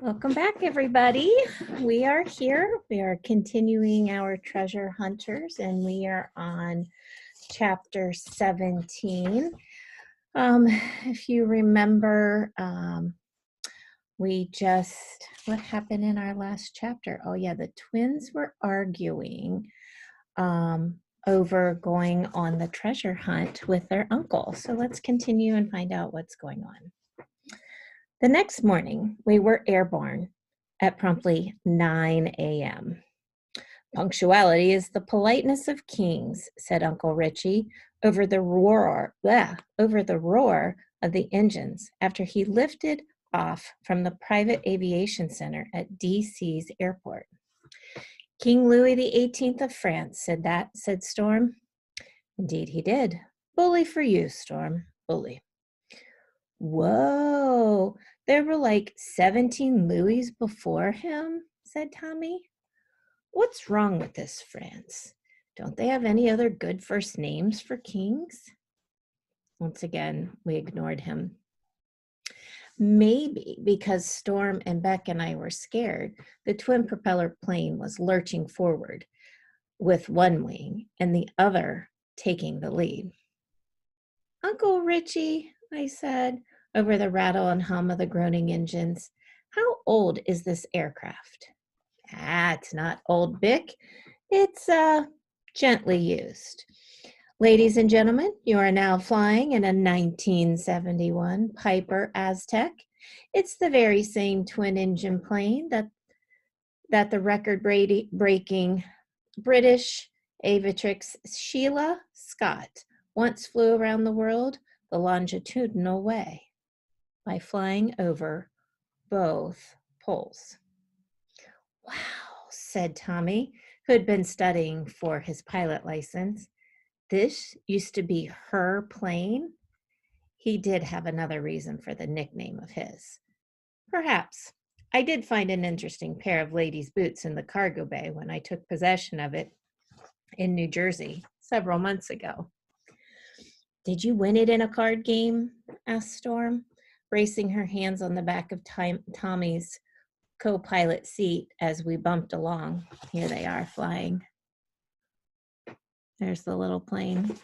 Welcome back, everybody. We are here. We are continuing our treasure hunters, and we are on chapter 17. If you remember, what happened in our last chapter? Oh, yeah, the twins were arguing over going on the treasure hunt with their uncle. So let's continue and find out what's going on. The next morning, we were airborne at promptly 9 a.m. Punctuality is the politeness of kings, said Uncle Richie over the roar of the engines after he lifted off from the private aviation center at DC's airport. King Louis XVIII of France said Storm. Indeed he did. Bully for you, Storm, bully. Whoa, there were like 17 Louis before him, said Tommy. What's wrong with this France? Don't they have any other good first names for kings? Once again, we ignored him. Maybe because Storm and Beck and I were scared, the twin propeller plane was lurching forward with one wing and the other taking the lead. Uncle Richie, I said, over the rattle and hum of the groaning engines, how old is this aircraft? It's not old, Bick. It's gently used. Ladies and gentlemen, you are now flying in a 1971 Piper Aztec. It's the very same twin-engine plane that the record-breaking British aviatrix Sheila Scott once flew around the world the longitudinal way by flying over both poles. Wow, said Tommy, who had been studying for his pilot license. This used to be her plane? He did have another reason for the nickname of his. Perhaps. I did find an interesting pair of ladies' boots in the cargo bay when I took possession of it in New Jersey several months ago. Did you win it in a card game? Asked Storm, bracing her hands on the back of Tommy's co-pilot seat as we bumped along. Here they are flying. There's the little plane.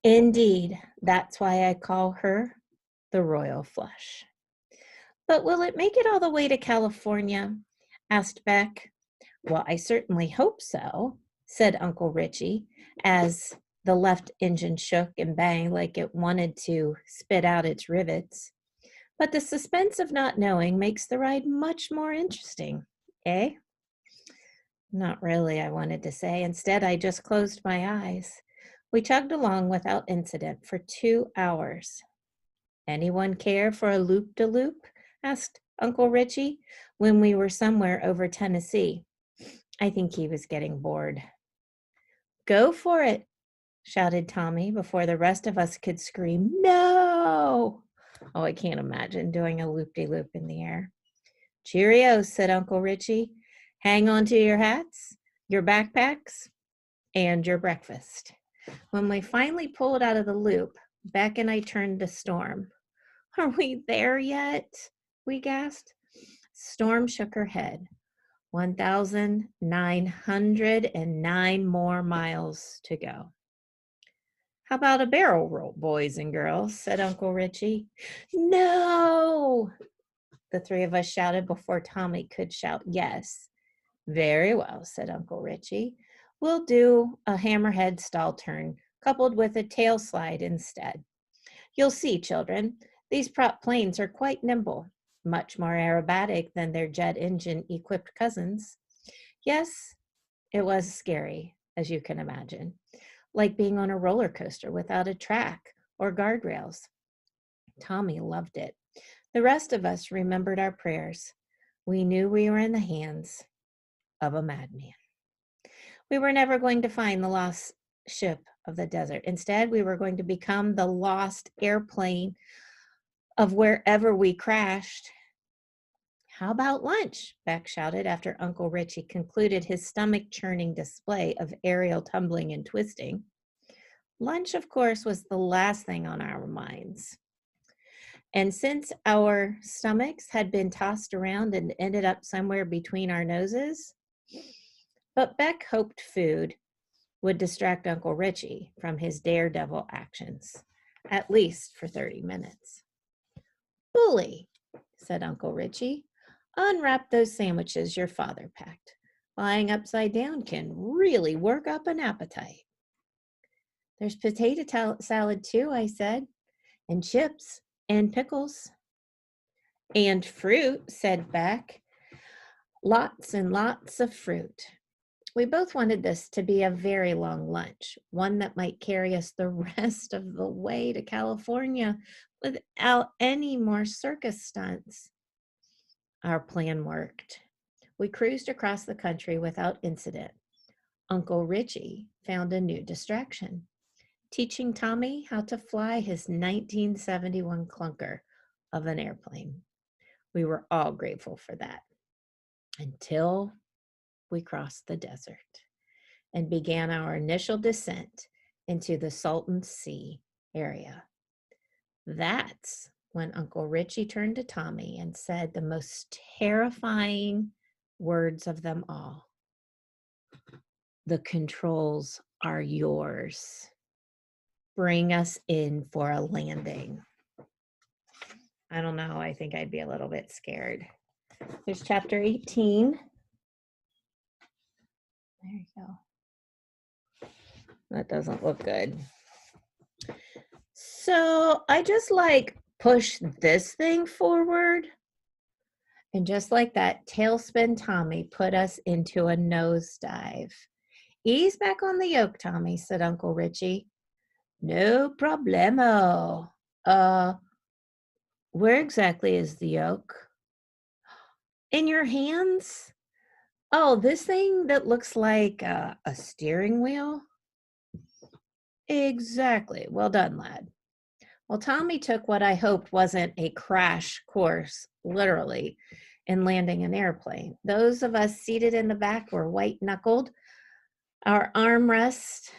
Indeed, that's why I call her the Royal Flush. But will it make it all the way to California? Asked Beck. Well, I certainly hope so, said Uncle Richie, as the left engine shook and banged like it wanted to spit out its rivets. But the suspense of not knowing makes the ride much more interesting, eh? Not really, I wanted to say. Instead, I just closed my eyes. We chugged along without incident for 2 hours. Anyone care for a loop-de-loop? Asked Uncle Richie when we were somewhere over Tennessee. I think he was getting bored. Go for it, shouted Tommy before the rest of us could scream, no! Oh, I can't imagine doing a loop-de-loop in the air. Cheerio, said Uncle Richie. Hang on to your hats, your backpacks, and your breakfast. When we finally pulled out of the loop, Beck and I turned to Storm. Are we there yet? We gasped. Storm shook her head. 1,909 more miles to go. How about a barrel roll, boys and girls, said Uncle Richie. No! The three of us shouted before Tommy could shout yes. Very well, said Uncle Richie. We'll do a hammerhead stall turn, coupled with a tail slide instead. You'll see, children, these prop planes are quite nimble, much more aerobatic than their jet engine-equipped cousins. Yes, it was scary, as you can imagine, like being on a roller coaster without a track or guardrails. Tommy loved it. The rest of us remembered our prayers. We knew we were in the hands of a madman. We were never going to find the lost ship of the desert. Instead, we were going to become the lost airplane of wherever we crashed. How about lunch? Beck shouted after Uncle Richie concluded his stomach-churning display of aerial tumbling and twisting. Lunch, of course, was the last thing on our minds. And since our stomachs had been tossed around and ended up somewhere between our noses, but Beck hoped food would distract Uncle Richie from his daredevil actions, at least for 30 minutes. "Bully," said Uncle Richie, "unwrap those sandwiches your father packed. Lying upside down can really work up an appetite." "There's potato salad too," I said, "and chips and pickles." "And fruit," said Beck. "Lots and lots of fruit." We both wanted this to be a very long lunch, one that might carry us the rest of the way to California without any more circus stunts. Our plan worked. We cruised across the country without incident. Uncle Richie found a new distraction, teaching Tommy how to fly his 1971 clunker of an airplane. We were all grateful for that until we crossed the desert and began our initial descent into the Salton Sea area. That's when Uncle Richie turned to Tommy and said the most terrifying words of them all. "The controls are yours. Bring us in for a landing." I don't know. I think I'd be a little bit scared. There's chapter 18. There you go. That doesn't look good. So I just push this thing forward. And just like that, Tailspin Tommy put us into a nosedive. "Ease back on the yoke, Tommy," said Uncle Richie. "No problemo. Where exactly is the yoke?" "In your hands." "Oh, this thing that looks like a steering wheel?" "Exactly. Well done, lad." Well, Tommy took what I hoped wasn't a crash course, literally, in landing an airplane. Those of us seated in the back were white-knuckled, our armrests,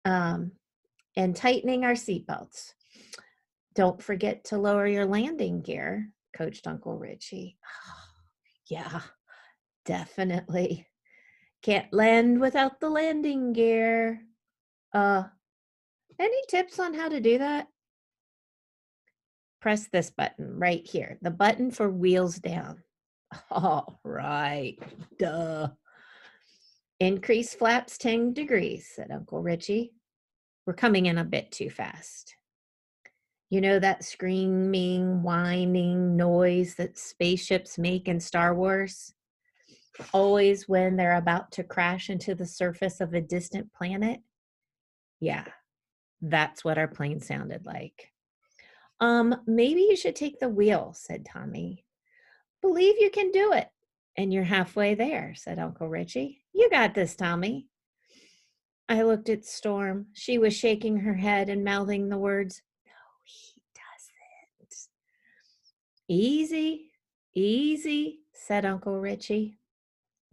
and tightening our seatbelts. "Don't forget to lower your landing gear," coached Uncle Richie. "Yeah, definitely. Can't land without the landing gear." Any tips on how to do that?" "Press this button right here, the button for wheels down." "All right, duh." "Increase flaps 10 degrees," said Uncle Richie. "We're coming in a bit too fast." You know that screaming, whining noise that spaceships make in Star Wars? Always when they're about to crash into the surface of a distant planet? Yeah, that's what our plane sounded like. Maybe you should take the wheel," said Tommy. "Believe you can do it." "And you're halfway there," said Uncle Richie. "You got this, Tommy." I looked at Storm. She was shaking her head and mouthing the words, "No, he doesn't." "Easy, easy," said Uncle Richie.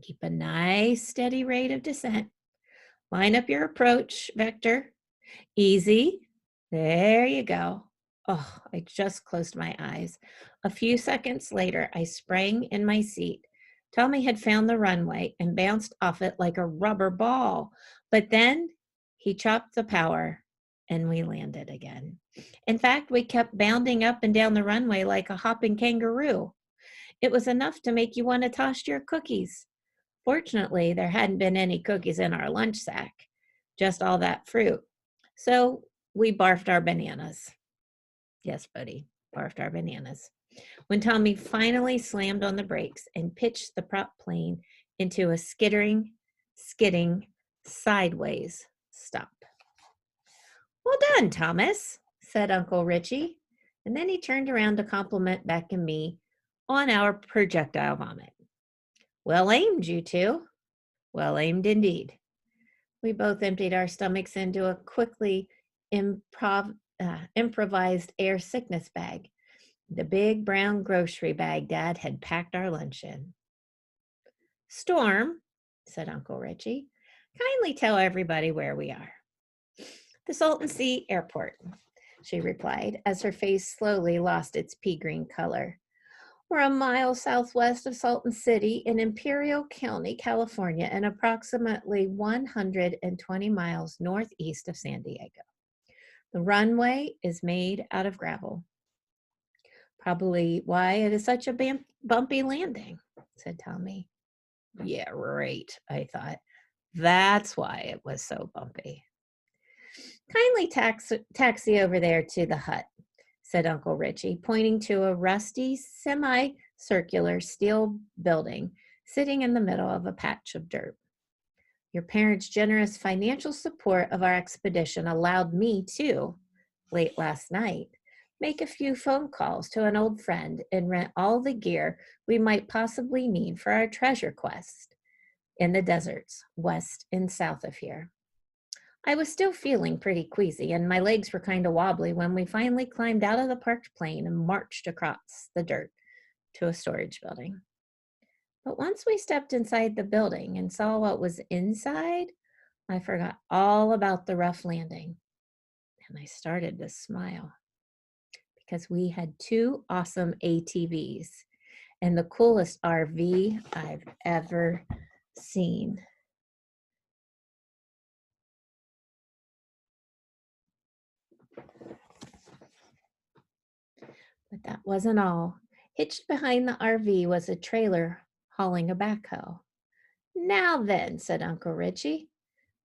"Keep a nice steady rate of descent. Line up your approach vector. Easy. There you go." Oh, I just closed my eyes. A few seconds later, I sprang in my seat. Tommy had found the runway and bounced off it like a rubber ball. But then he chopped the power and we landed again. In fact, we kept bounding up and down the runway like a hopping kangaroo. It was enough to make you want to toss your cookies. Fortunately, there hadn't been any cookies in our lunch sack, just all that fruit. So we barfed our bananas. Yes, buddy, barfed our bananas. When Tommy finally slammed on the brakes and pitched the prop plane into a skidding, sideways stop. "Well done, Thomas," said Uncle Richie. And then he turned around to compliment Beck and me on our projectile vomit. "Well aimed, you two." "Well aimed indeed." We both emptied our stomachs into a quickly improvised air sickness bag, the big brown grocery bag Dad had packed our lunch in. "Storm," said Uncle Richie, "kindly tell everybody where we are." "The Salton Sea Airport." she replied, as her face slowly lost its pea green color. We're a mile southwest of Salton City in Imperial County, California, and approximately 120 miles northeast of San Diego. The runway is made out of gravel. Probably why it is such a bumpy landing, said Tommy. Yeah, right, I thought. That's why it was so bumpy. Kindly taxi over there to the hut, said Uncle Richie, pointing to a rusty, semicircular steel building sitting in the middle of a patch of dirt. Your parents' generous financial support of our expedition allowed me to, late last night, make a few phone calls to an old friend and rent all the gear we might possibly need for our treasure quest in the deserts west and south of here. I was still feeling pretty queasy, and my legs were kind of wobbly when we finally climbed out of the parked plane and marched across the dirt to a storage building. But once we stepped inside the building and saw what was inside, I forgot all about the rough landing, and I started to smile because we had 2 awesome ATVs and the coolest RV I've ever seen. But that wasn't all. Hitched behind the RV was a trailer hauling a backhoe. Now then, said Uncle Richie,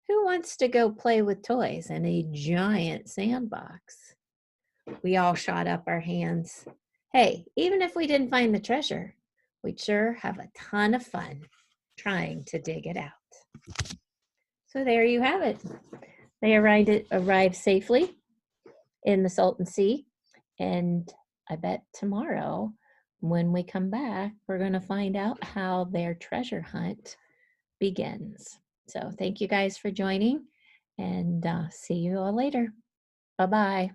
who wants to go play with toys in a giant sandbox? We all shot up our hands. Hey, even if we didn't find the treasure, we'd sure have a ton of fun trying to dig it out. So there you have it. They arrived safely in the Salton Sea, and I bet tomorrow when we come back, we're going to find out how their treasure hunt begins. So thank you guys for joining, and see you all later. Bye-bye.